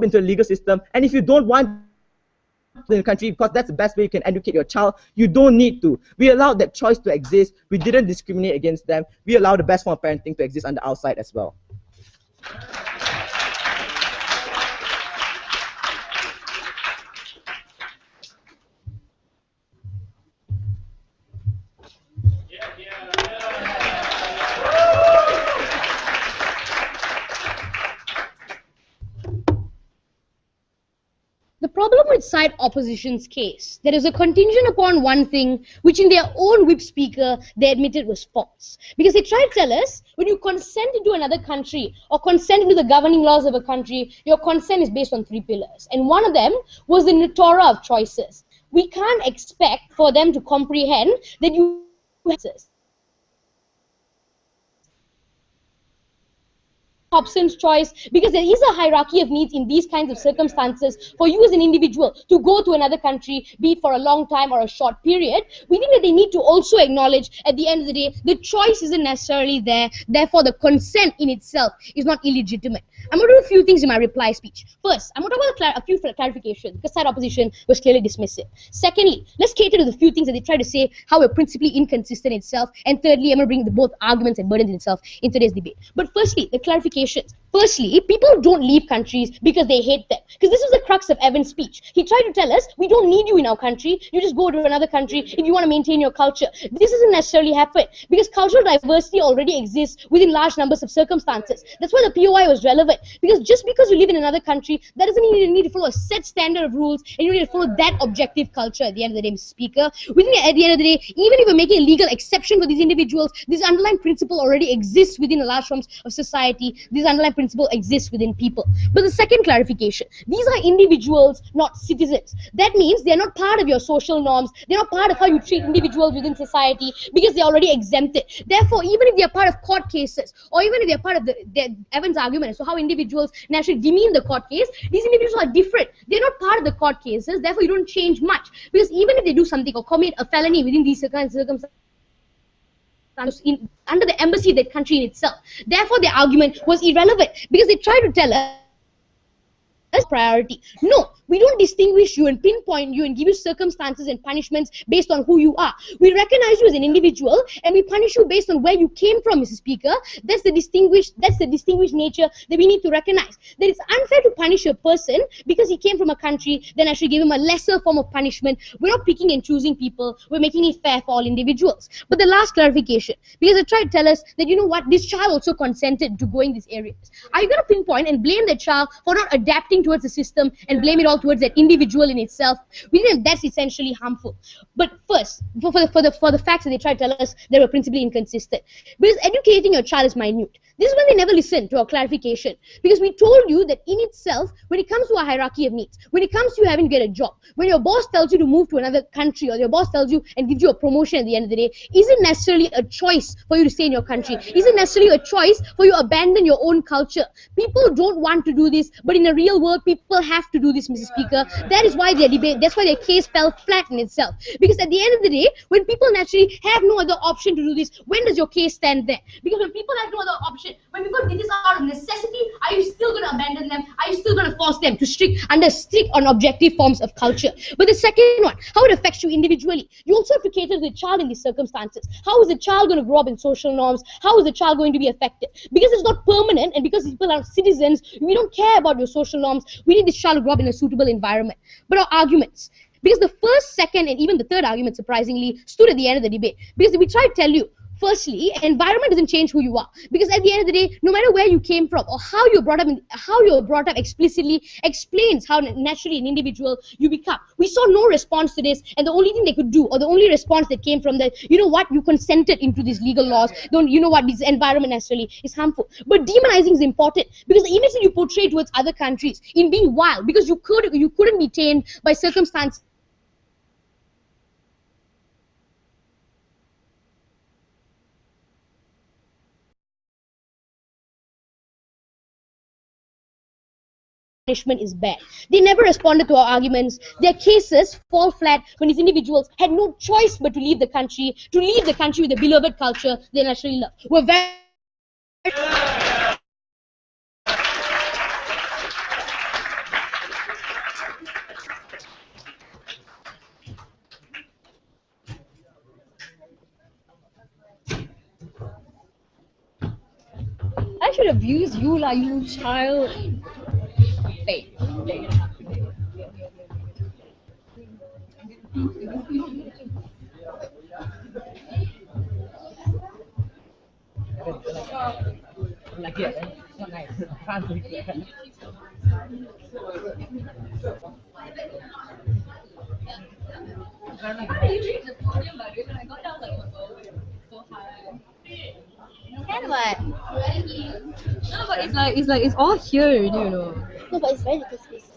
into the legal system. And if you don't want in the country because that's the best way you can educate your child. You don't need to. We allowed that choice to exist. We didn't discriminate against them. We allow the best form of parenting to exist on the outside as well. The problem with side opposition's case, there is a contingent upon one thing which in their own whip speaker they admitted was false. Because they try to tell us when you consent into another country or consent into the governing laws of a country, your consent is based on 3 pillars. And one of them was the Torah of choices. We can't expect for them to comprehend that you have choices. Hobson's choice, because there is a hierarchy of needs in these kinds of circumstances for you as an individual to go to another country, be it for a long time or a short period. We think that they need to also acknowledge at the end of the day the choice isn't necessarily there, therefore the consent in itself is not illegitimate. I'm going to do a few things in my reply speech. First, I'm going to talk about a few clarifications because side opposition was clearly dismissive. Secondly, let's cater to the few things that they try to say how we're principally inconsistent itself. And thirdly, I'm going to bring both arguments and burdens in itself in today's debate. But firstly, the clarifications. Firstly, people don't leave countries because they hate them. Because this was the crux of Evan's speech. He tried to tell us, we don't need you in our country. You just go to another country if you want to maintain your culture. This doesn't necessarily happen because cultural diversity already exists within large numbers of circumstances. That's why the POI was relevant. Because just because you live in another country, that doesn't mean you need to follow a set standard of rules and you need to follow that objective culture at the end of the day, Mr. Speaker. We think at the end of the day, even if we're making a legal exception for these individuals, this underlying principle already exists within the large forms of society. This underlying principle exists within people. But the second clarification, these are individuals, not citizens. That means they're not part of your social norms. They're not part of how you treat individuals within society because they're already exempted. Therefore, even if they're part of court cases, or even if they're part of Evan's argument as to how individuals naturally demean the court case, these individuals are different. They're not part of the court cases. Therefore, you don't change much. Because even if they do something or commit a felony within these circumstances, under the embassy of that country in itself. Therefore, their argument was irrelevant because they tried to tell us priority. No, we don't distinguish you and pinpoint you and give you circumstances and punishments based on who you are. We recognize you as an individual and we punish you based on where you came from, Mr. Speaker. That's the distinguished nature that we need to recognize. That it's unfair to punish a person because he came from a country, then actually give him a lesser form of punishment. We're not picking and choosing people. We're making it fair for all individuals. But the last clarification, because they tried to tell us that, you know what, this child also consented to going these areas. Are you going to pinpoint and blame the child for not adapting towards the system and blame it all towards that individual in itself? We think that's essentially harmful. But first, for the facts that they try to tell us, they were principally inconsistent. Because educating your child is minute. This is when they never listen to our clarification. Because we told you that in itself, when it comes to a hierarchy of needs, when it comes to you having to get a job, when your boss tells you to move to another country or your boss tells you and gives you a promotion at the end of the day, isn't necessarily a choice for you to stay in your country. Isn't necessarily a choice for you to abandon your own culture. People don't want to do this, but in the real world, people have to do this, Mr. Speaker. That is why their debate, that's why their case fell flat in itself. Because at the end of the day, when people naturally have no other option to do this, when does your case stand there? Because when people have no other option, when people did this out of necessity, are you still going to abandon them? Are you still going to force them to strict on objective forms of culture? But the second one, how it affects you individually. You also have to cater to the child in these circumstances. How is the child going to grow up in social norms? How is the child going to be affected? Because it's not permanent and because people are citizens, we don't care about your social norms. We need this child to grow up in a suitable environment. But our arguments, because the first, second, and even the third argument, surprisingly, stood at the end of the debate. Because we try to tell you, firstly, environment doesn't change who you are. Because at the end of the day, no matter where you came from or how you're brought up, explicitly explains how naturally an individual you become. We saw no response to this, and the only thing they could do, or the only response that came from that, you know what, you consented into these legal laws. Don't you know what, this environment necessarily is harmful. But demonizing is important because the image that you portray towards other countries in being wild, because you couldn't be tamed by circumstances. Punishment is bad. They never responded to our arguments. Their cases fall flat when these individuals had no choice but to leave the country with the beloved culture they naturally love. We're very should abuse you, lah, you child. Stay. Like it, it's not nice. Can't do it. Can what? No, but it's all here already, you know. No, but it's very little space.